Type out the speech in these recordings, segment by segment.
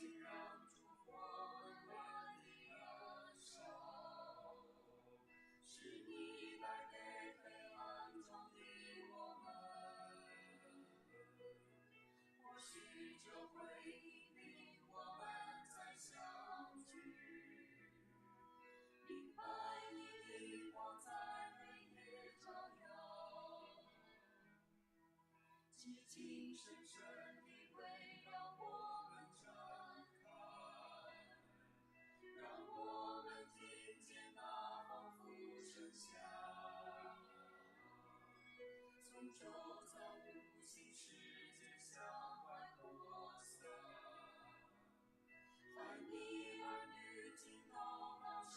竟让烛火温暖的燃烧，是你带给黑暗中的我们，或许这会引领我们再相聚，明白你的光在黑夜照耀，寂静深深地围绕我们展开，让我们听见那丰富声响，从周遭无形世界向外扩散，爱你儿女听到高声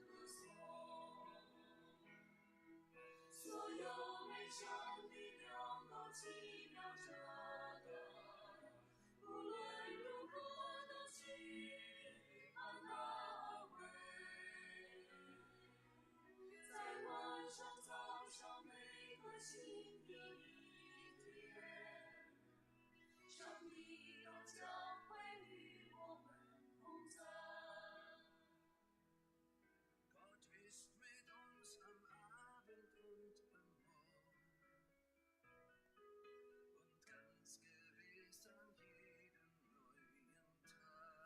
歌颂，所有悲伤的亮都奇妙着的，无论如何都请安那安慰，在晚上早上每个新的一天，上帝都将会与我们同在。Gott ist mit uns am Abend und am Morgen und ganz gewiss an jedem neuen Tag.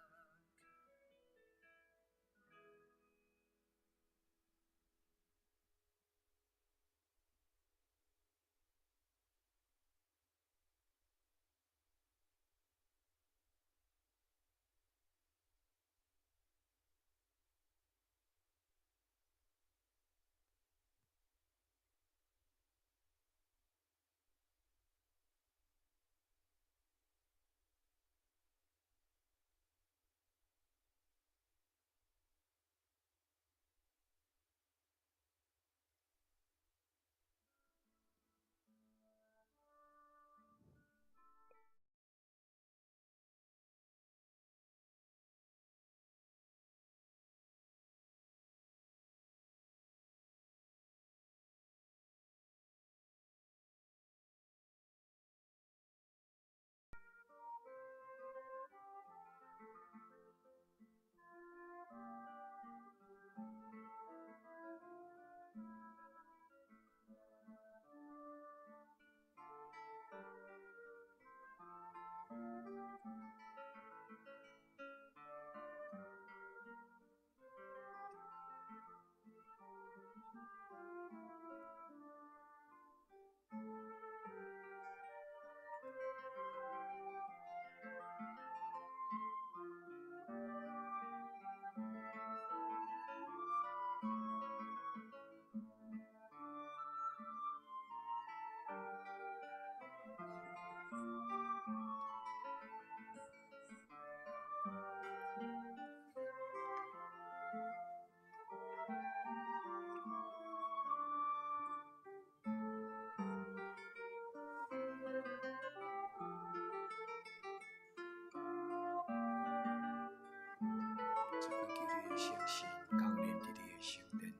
圣神降临伫你的圣殿，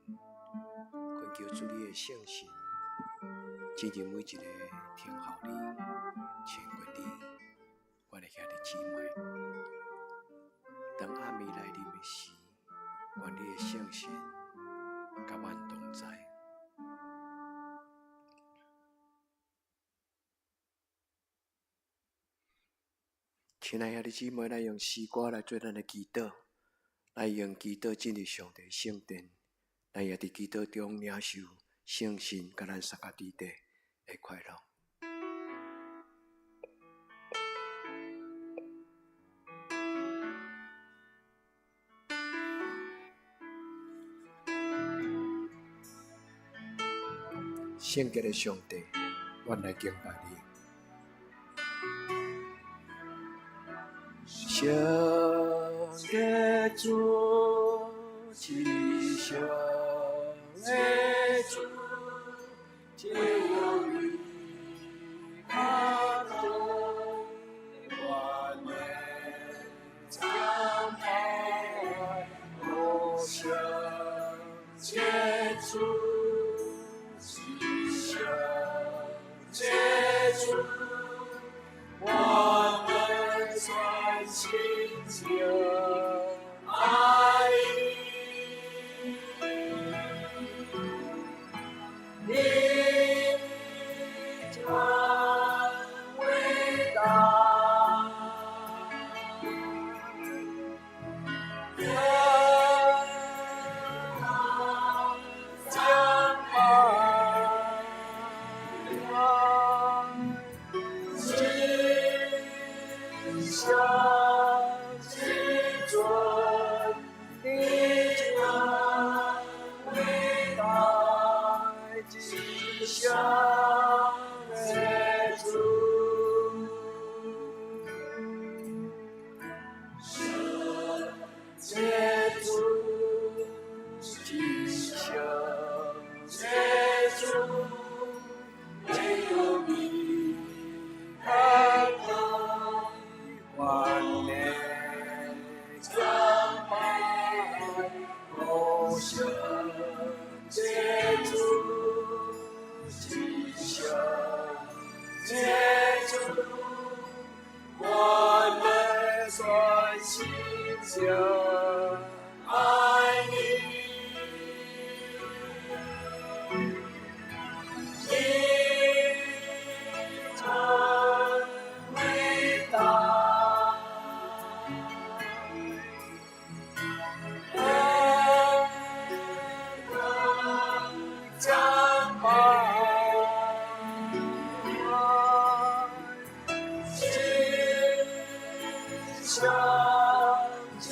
恳求主你的圣神，指引每一个听候你、亲近你，我的兄弟姊妹。当暗暝来临的时，愿你的圣神甲阮同在。亲爱的兄弟姊妹，来用诗歌来做咱的祈祷。来用祈祷进入上帝圣殿，咱也伫祈祷中领受圣神甲咱三甲弟弟的快乐。圣洁的上帝，阮来敬拜你。圣洁主，至圣的主，只有你他的完美敞开，我圣洁主，至圣洁主，我们专心。爱你，你真伟大，天堂将把今生之尊，你真伟大，今生的主。接住，今生接住，没有你看透，万年苍白，我生接住，今生接住，我们算心相爱你。你真伟大，天堂将把今生之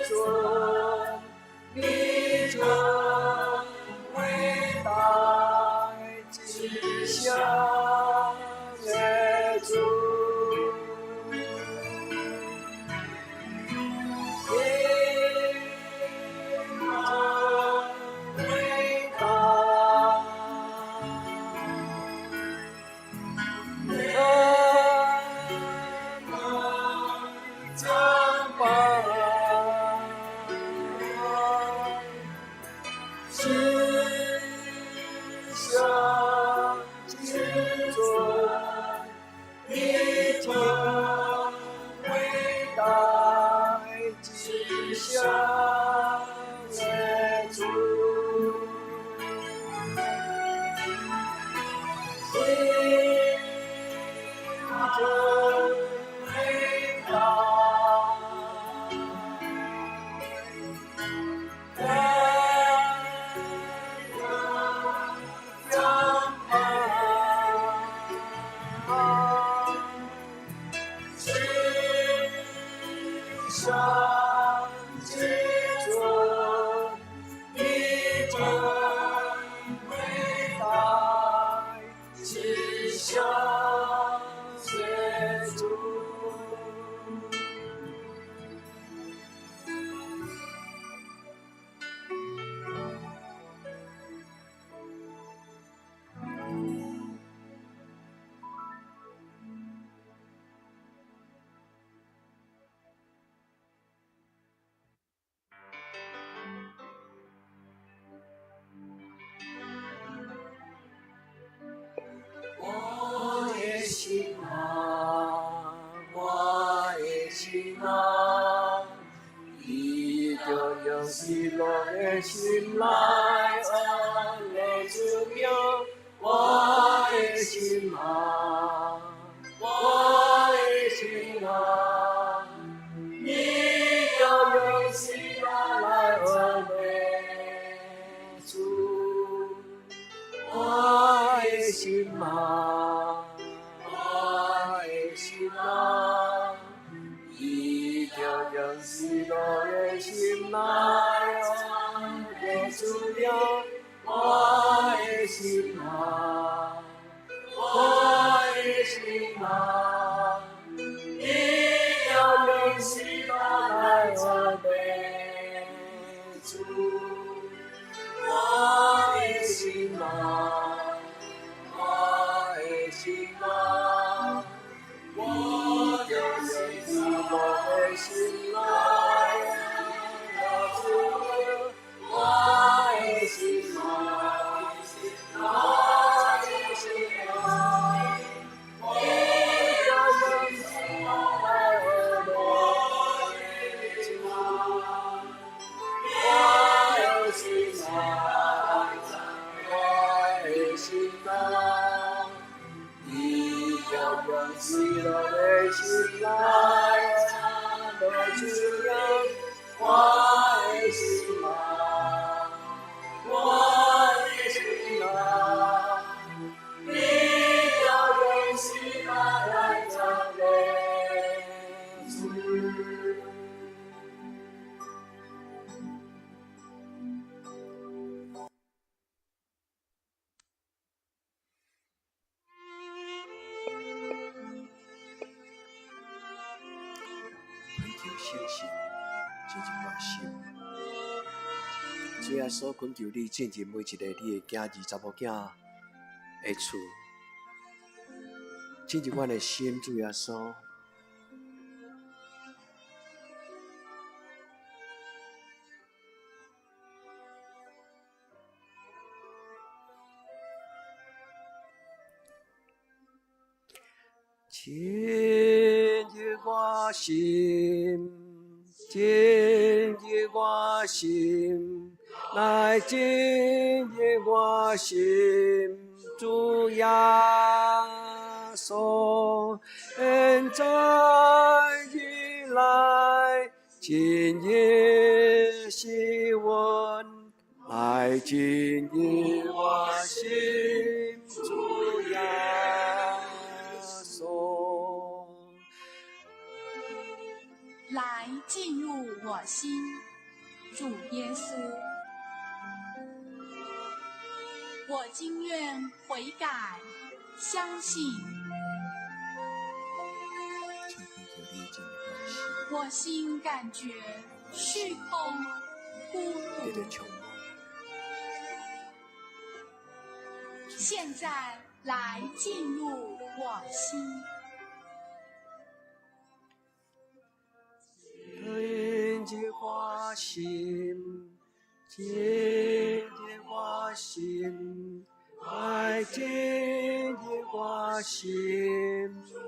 尊，你真伟大，今生的主。你真伟大，天堂将把今生之尊，你真伟大，今生的主。你真伟大，天堂将把今生之尊，你真伟大，今生的主。我的心啊，我的心啊，你就用喜乐的心来安慰主名。我的心啊，我的心啊，你就用喜乐来安慰主。我的心啊，我的心啊，你就用喜乐的心来安慰主了。我的心啊，我的心啊，你要用喜乐来安慰主。我的心啊，我的心啊，我就用喜乐的心来安慰主。我的心啊，我的心啊，你用喜乐的心来唱歌颂扬我的心啊，我的心啊，你要用喜乐来唱歌主。恳求圣神进入我心，主耶稣恳求你进入每一个你的囝儿查某囝的厝，进入我的心，主耶稣。进入我心，进入我心，来进入我心，主耶稣，现在以来，今夜是温，来进入我心，主耶稣。来进入我心，主耶稣，我今愿悔改，相信，我心感觉虚空孤独，现在来进入我心。进入我心，进入我心，来进入我心，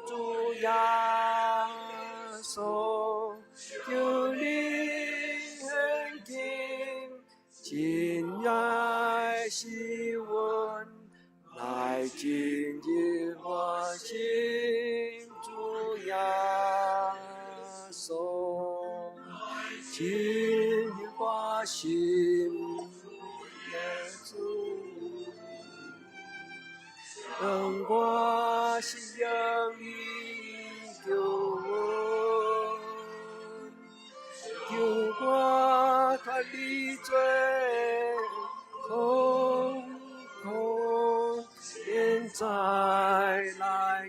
主耶稣，求你现今，亲爱是温，来进入我心，主耶稣。进入我心，耶稣，让我是让你救我，救我脱离罪痛，现在来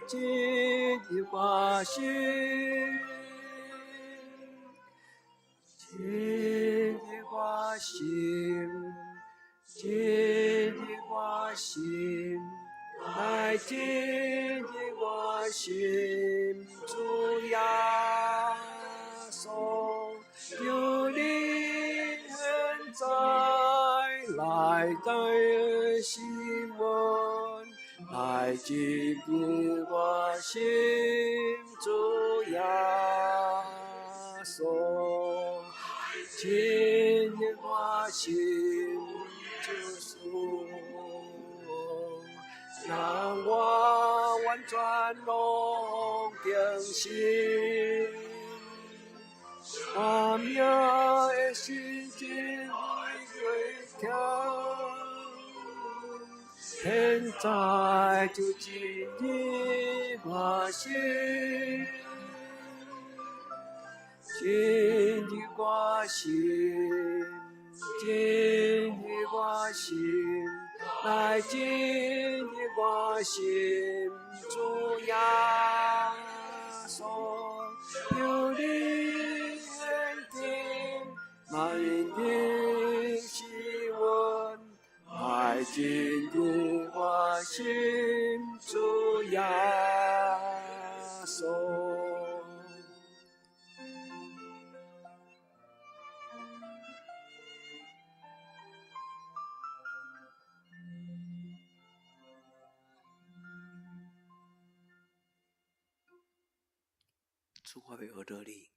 进入我心。进入我心，进入我心，来进入我心，主耶稣，求你现在来在心门，来进入我心，主耶稣。进入我心，主，让我完全拢更新，我命的心境会强，现在就进入我心。进入我心，进入我心，来进入我心，主耶稣，求你现今满的希望，来进入我心，主耶稣。主，我要学到你，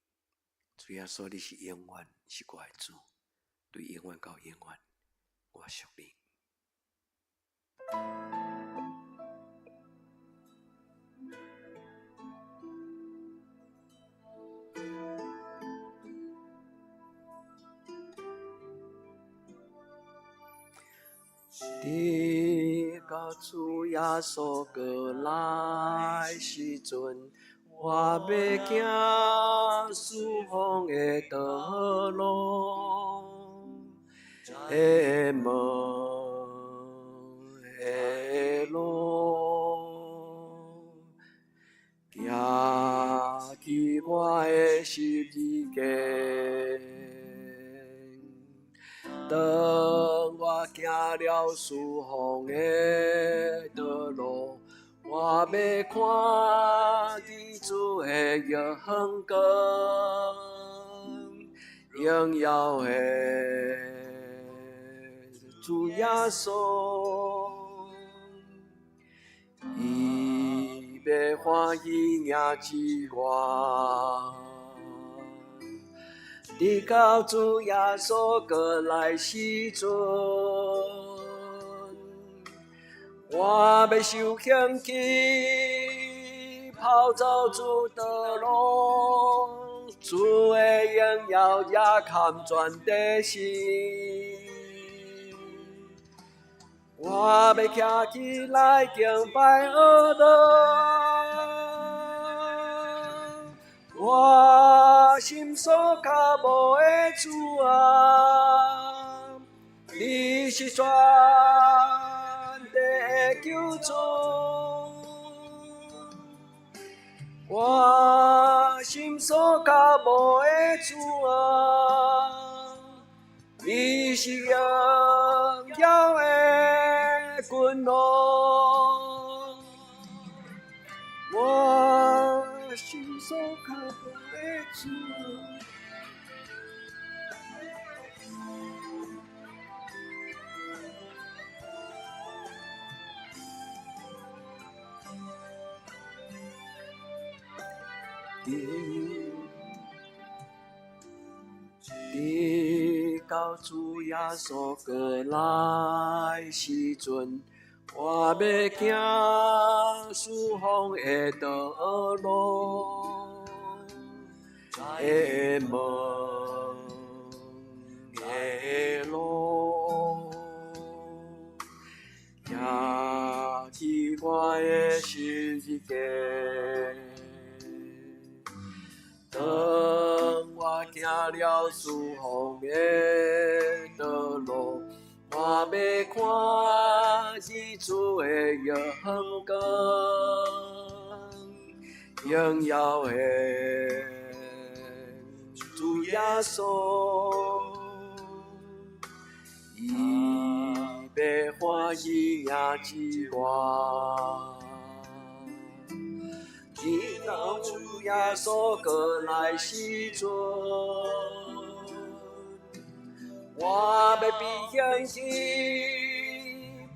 主耶稣，你是永远是我的主，对永远到永远，我属你。伫到主耶稣过来时阵，我要行四方的道路，的门的路，行去我的十字架。当我行了四方的道路，我要看见主的荣光，荣耀的主耶稣，伊要欢喜迎接我。伫到主耶稣过来时阵，我要受险去跑走主道路，主的荣耀也看全地心。我要徛起来敬拜阿拉。我心所靠无的主啊，你是全地的救主。我心所靠无的主啊，你是荣耀的君王。我心所靠无的主啊，伫到主耶稣过来时阵，我要行四方的道路，的门的路，行去我的十字架。当我行了四方的道路，我要看见主的荣光，荣耀的主耶稣，伊要欢喜迎接我。伫到主耶稣过来时阵，我要避险去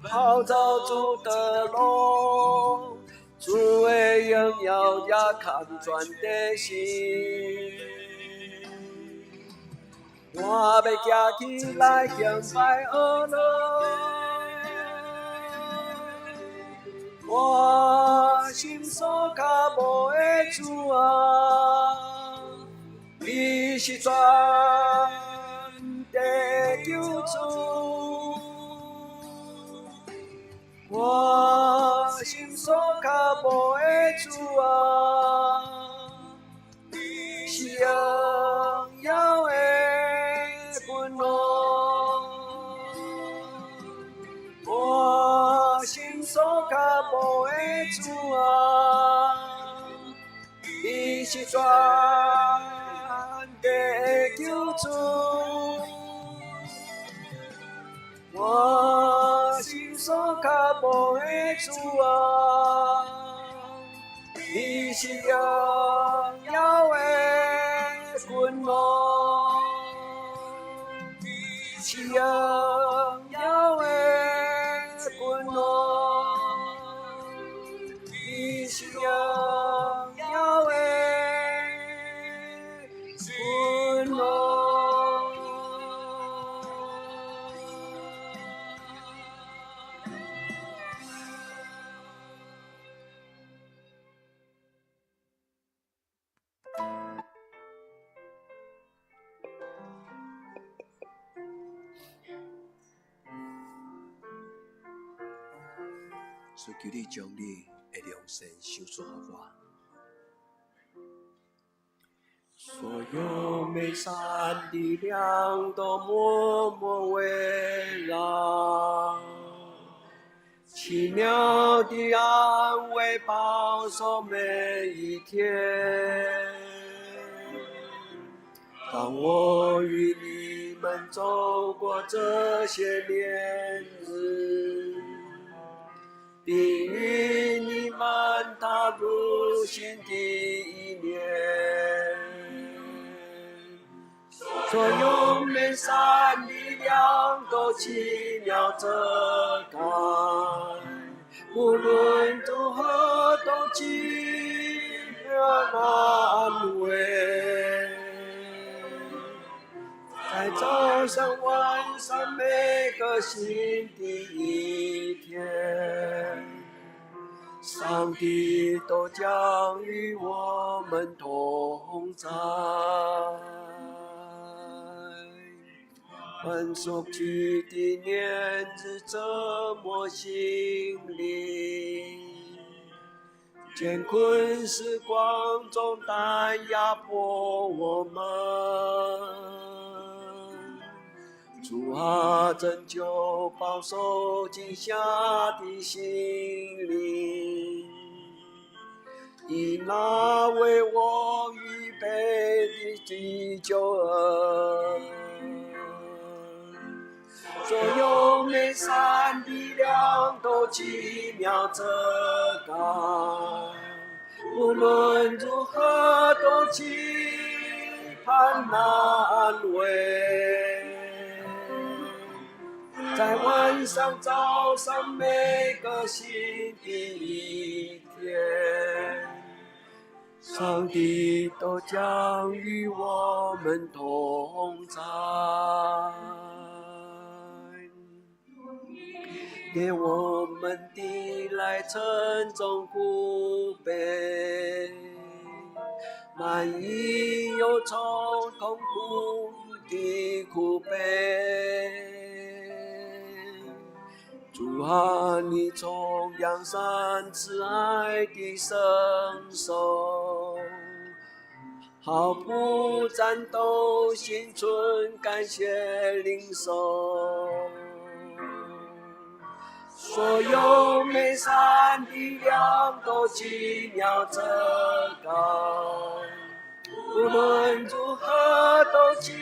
跑走主的路，主的荣耀也看全地心。我要徛起来敬拜阿拉。我心所靠无的主啊，你是全地的救主。我心所靠无的主啊，你是荣耀的君王。我心所靠无的主啊，你是全地的救主。我心所靠无的主啊，你是荣耀的君王，你是荣耀的君王，你是荣耀的君王。所以求你将你的良善赏赐给我。所有美善力量都默默围绕，奇妙的安慰保守每一天。当我与你们走过这些年日，并与你们踏入新的一年，所有美善力量都奇妙遮盖，无论如何都奇妙安慰。在早上晚上每个新的一天，上帝都将与我们同在。很熟悉的年日折磨心灵，艰困时光中担压迫我们。主啊，拯救饱受惊吓的心灵，以那为我预备的救恩。所有美善力量都奇妙遮盖，无论如何都期盼安慰。在晚上早上每个新的一天，上帝都将与我们同在。连我们的来沉重苦悲，满溢忧愁痛苦的苦悲。主啊，你从阳山慈爱的伸手，毫不战斗，心存感谢领受。所有美善力量都奇妙遮盖，无论如何都期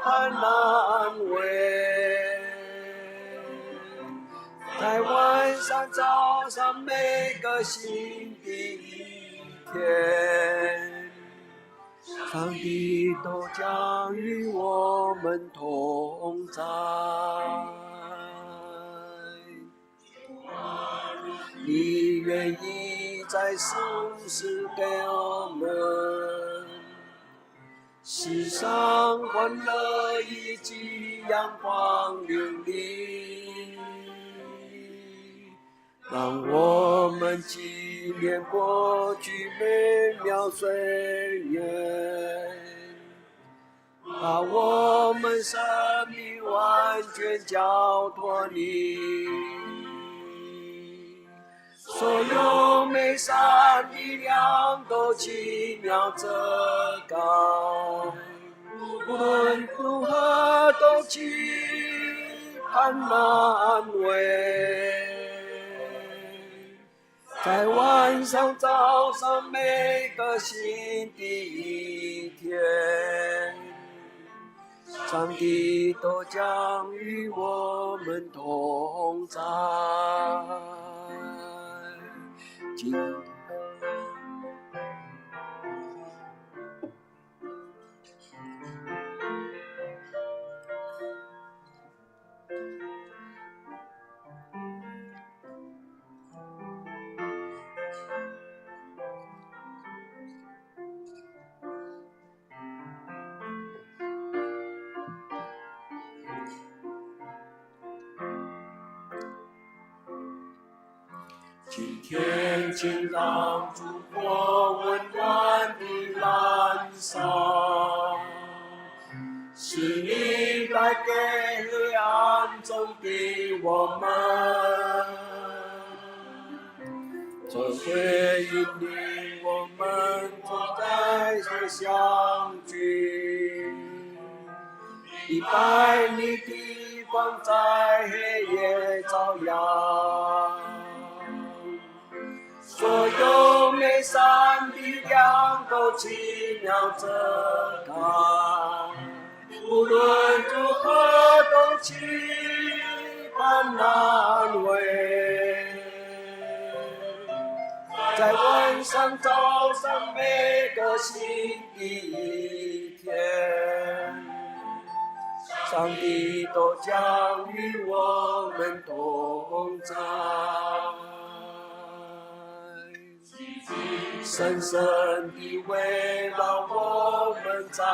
盼安慰。在晚上早上每个新的一天，上帝都将与我们同在。你愿意在世时给我们世上欢乐以及阳光粼粼，让我们纪念过去美妙岁月，把我们生命完全交托你。所有美善力量都奇妙遮盖，无论如何都期盼安慰。在晚上早上每个新的一天，上帝都将与我们同在。今天请让烛火温暖的燃烧，是你带给黑暗中的我们总会引领我们总在这相聚。一百里地方在黑夜照耀，所有美善的亮都奇妙遮盖，无论如何都期盼难为。在晚上早上每个新的一天，上帝都将与我们同在，深深地围绕我们展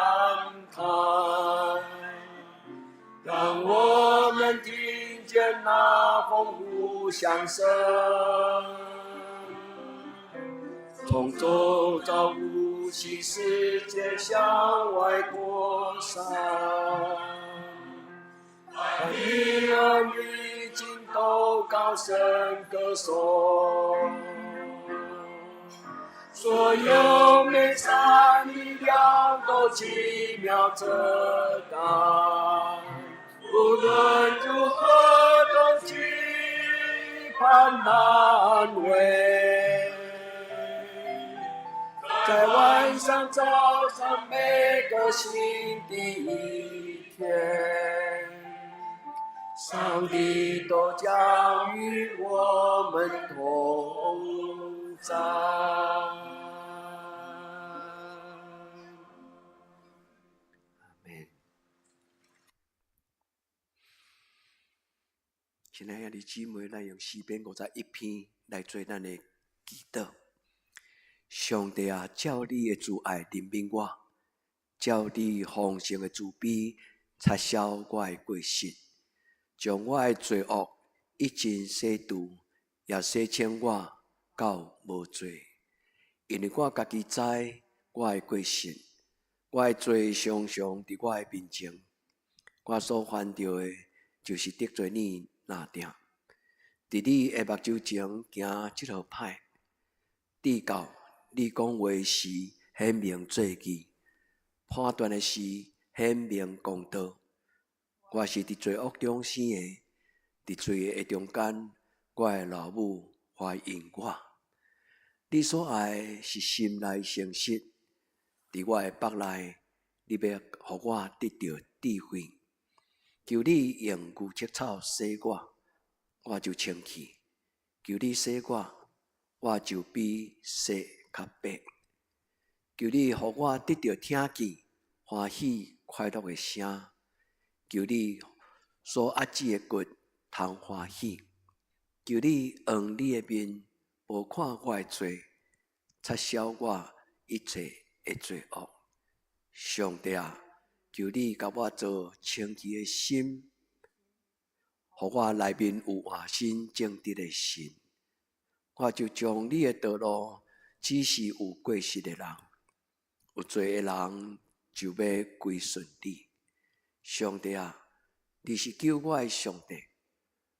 开，让我们听见那风呼响声，从周遭无息世界向外扩散，把你儿女尽都高声歌颂，所有美善的亮都奇妙遮盖，无论如何都期盼难为。在晚上早上每个新的一天，上帝都将与我们同在。阿們。亲爱的姊妹，咱用诗篇51篇来做咱的祈祷。上帝啊，照你的慈爱怜悯我，照你丰盛的慈悲擦消我的过失，将我的罪恶一尽洗除，也洗清我到无罪。因为我家己知我的过失，我的罪常常伫我的面前，我所犯着的，就是得罪你哪定。伫你的目睭前行这条歹，至到你讲话时显明做义，判断的时显明公道。我是伫罪恶中生的，伫罪的中间，我的老母怀孕我。你所爱的是心内诚实，伫我的腹内，你要互我得到智慧。求你用牛膝草洗我，我就清气；求你洗我，我就比洗较白。求你互我得到听见欢喜快乐的声，求你所压制的骨通欢喜。求你用你的面无看我的罪，擦消我一切的罪恶。上帝啊，求你甲我做清气的心，互我内面有换新正直的心。我就将你的道路指示有过失的人，有罪的人就要归顺你。上帝啊，你是救我的上帝，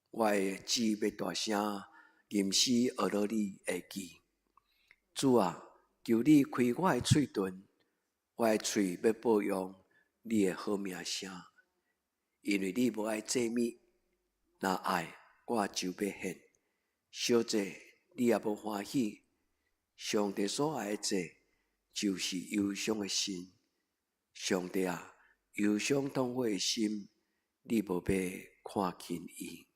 我的旨要大声吟诗学罗你的义。主啊，求你开我的嘴唇，我的嘴要保养你的好名声，因为你无爱祭物，若爱我就要献。小祭你也无欢喜，上帝所爱的祭就是忧伤的心。上帝啊，忧伤痛悔的心，你无要看轻伊。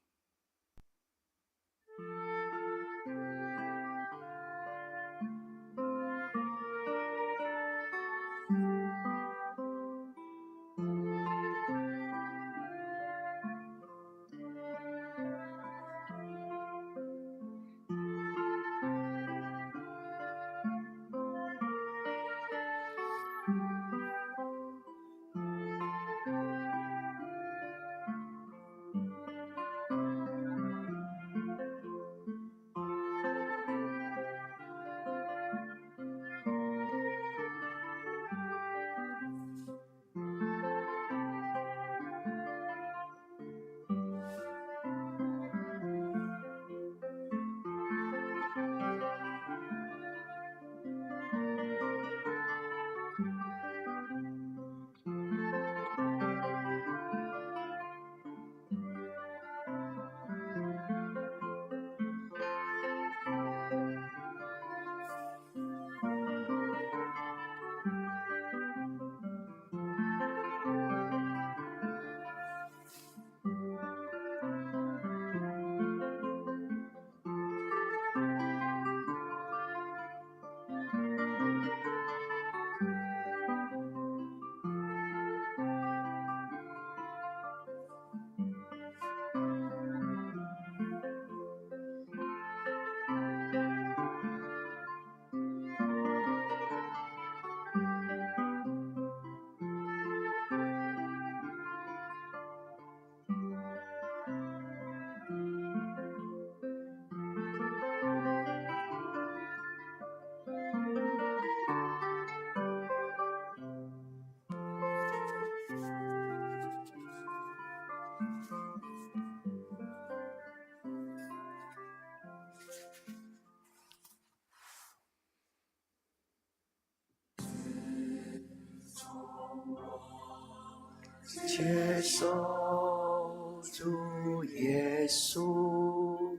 接受主耶稣，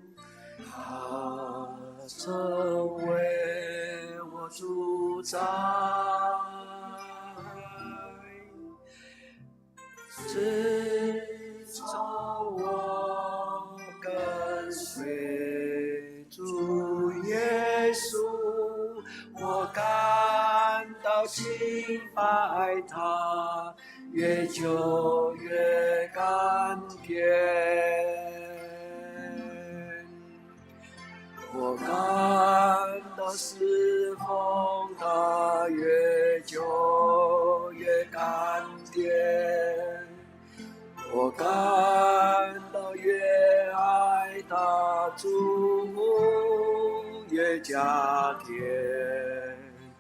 他成为我主宰，自从我跟随主耶稣，我感到敬拜他，越久越甘甜。我感到侍奉他，越久越甘甜。我感到越爱他，祝福越加添，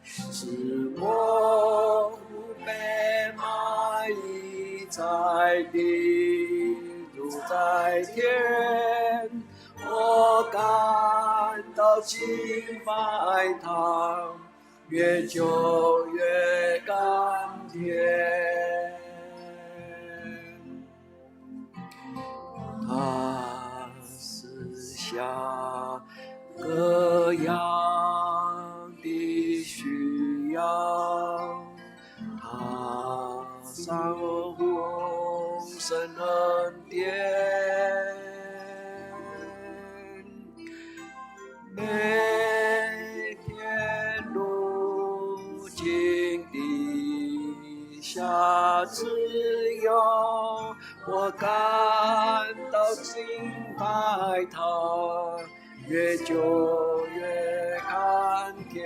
使我不被满意在地，主在天。我感到敬拜他，越久越甘甜。他赐下各样的需要，他赏我丰盛恩典，每天如今地下自由，我感到敬拜他，越久越甘甜。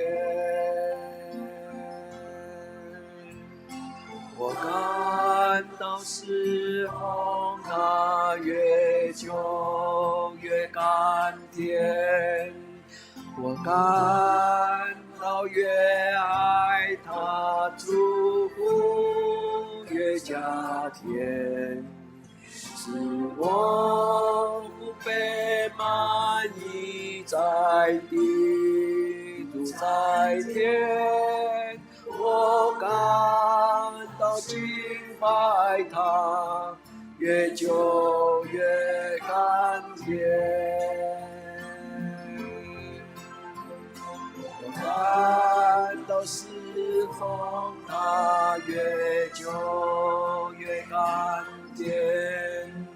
我感到侍奉他，越久越甘甜。我感到越爱他，祝福越加添，使我不被满意在地，主在天。我感到敬拜他，越久越甘甜。我感到侍奉他，越久越甘甜。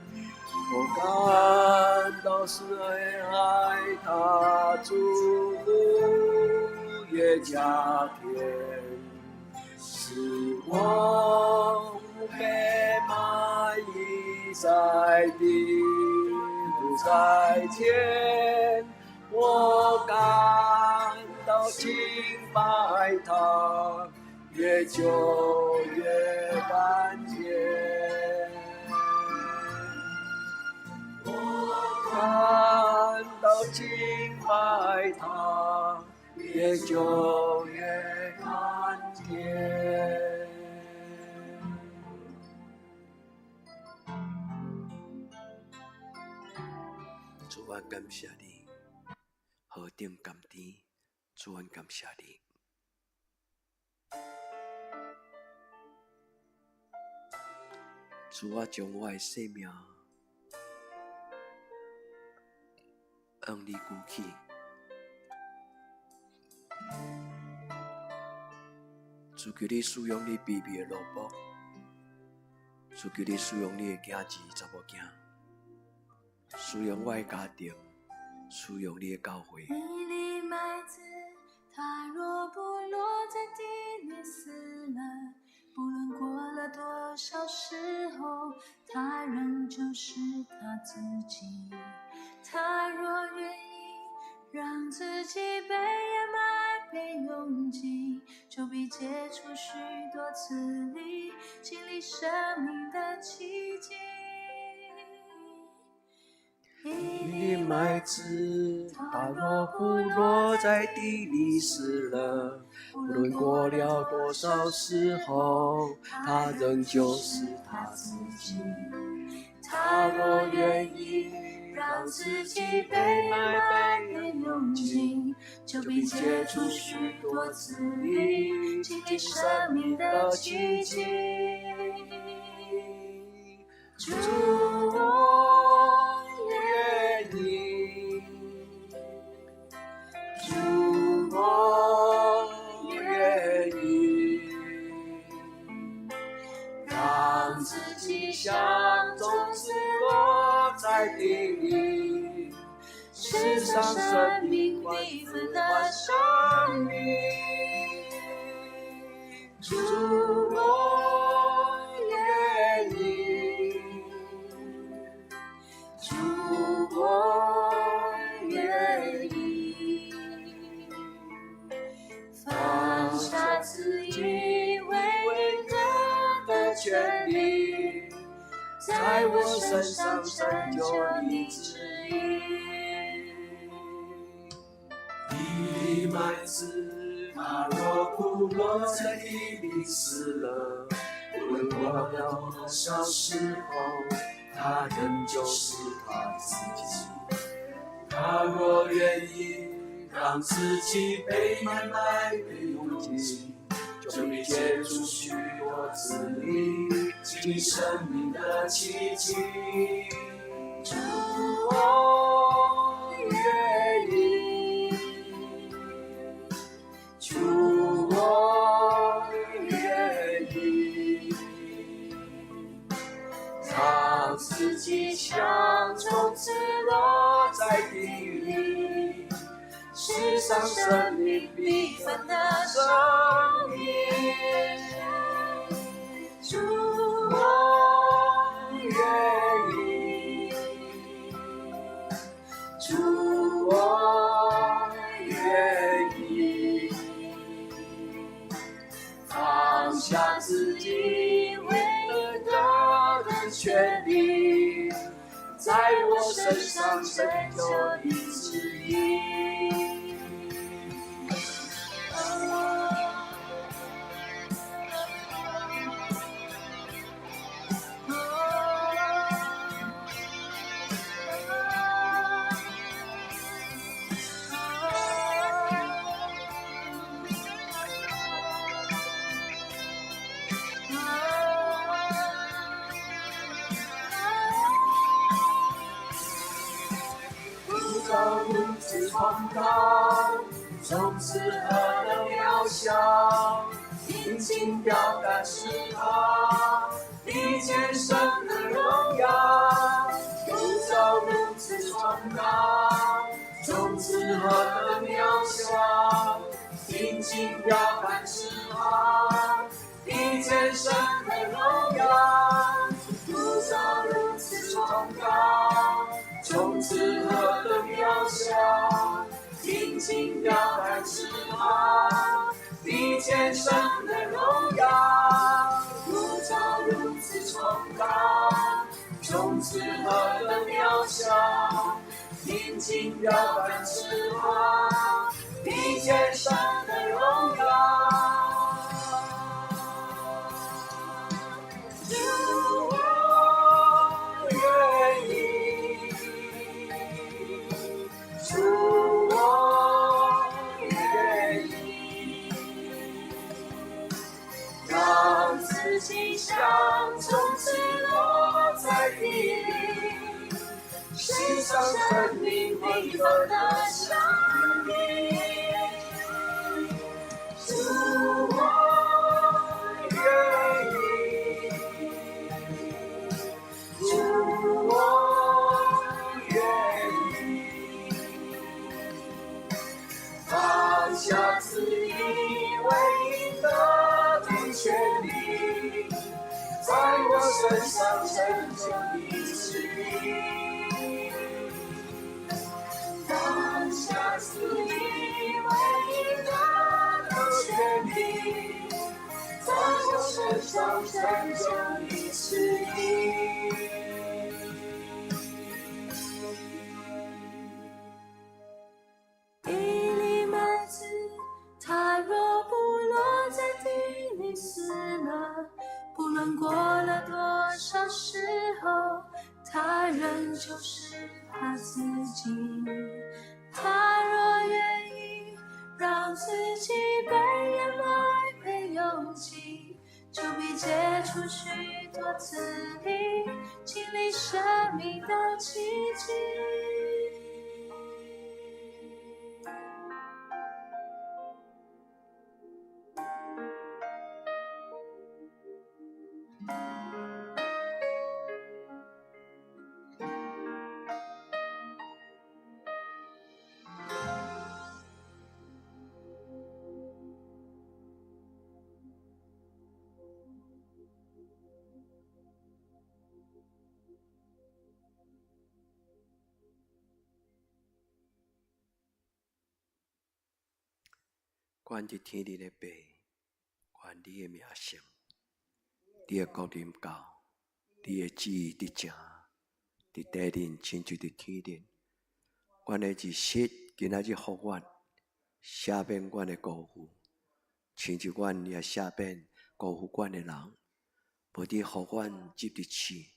我感到是爱他，祝福越加添，使我不被满意在地，主在天。我感到敬拜他，越久越甘甜。我感到敬拜他，越久越甘甜。主啊，感谢你，何等甘甜！主啊，感谢你。主啊，将我的生命向你举起，主求你使用你卑微的萝卜，主求你使用你的囝儿查某囝，使用我的家庭，使用你的教会。一粒麦子，它若不落在地里死了，不论过了多少时候，它仍旧是它自己。它若愿意让自己被掩埋、被拥挤，就必结出许多籽粒，经历生命的奇迹。一粒麦子，它若不落在地里死了，不论过了多少时候，它仍旧是它自己。它若愿意让自己被埋被拥挤，就必结出许多籽粒，经历生命的奇迹。主我愿意，主我愿意，让自己像种子落在地里，世上生命第一份的生命。主我愿意，主我愿意，放下自己为人的权利，在我身上成就你旨意。你的麦子，它若不落在地里死了，无论过了多少时候，它仍旧是它自己。它若愿意让自己被慢慢被用尽，就必结出许多子粒，经生命的奇迹。主我愿意，主我愿意，让自己像种子落在地里，世上生命必分的生命。主我愿意，主我愿意，放下自己为得的权利，在我身上成就你旨意。如此崇高，种子何等渺小，尽情表达是他比天生的荣耀。宇宙如此崇高，种子何等渺小，尽情表达是他比天生的荣耀。宇宙如此崇高，种子何等渺小，尽情表达是他比天生的荣耀。宇宙如此崇高，种子何等渺小，尽情表达是他比天生的荣耀。主我愿意，主我愿意，让自己像种子落在地里，世上生命第一份的生命。主我愿意，主我愿意，放下自以为得的权利，在我身上成就你旨意。放下自以为得的权利，在我身上成就你旨意。一粒麦子，它若不落在地里死了，不论过了多少时候，它仍旧是它自己。它若愿意让自己被掩埋被拥挤，就必结出许多子粒，经历生命的奇迹。愿伫天日的爸，愿你的名声，你的国临到，你的旨意伫正，伫地人亲像伫天日。阮的日食今仔日互阮，赦免阮的辜负，亲像阮也赦免辜负阮的人。无你互阮入伫试，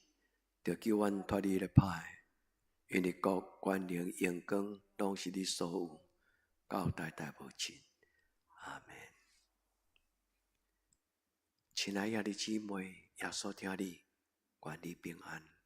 着叫阮脱离了歹。因为国、权能、荣光，拢是你所有，到代代无尽。阿们。亲爱的姊妹，耶稣听你，愿你平安。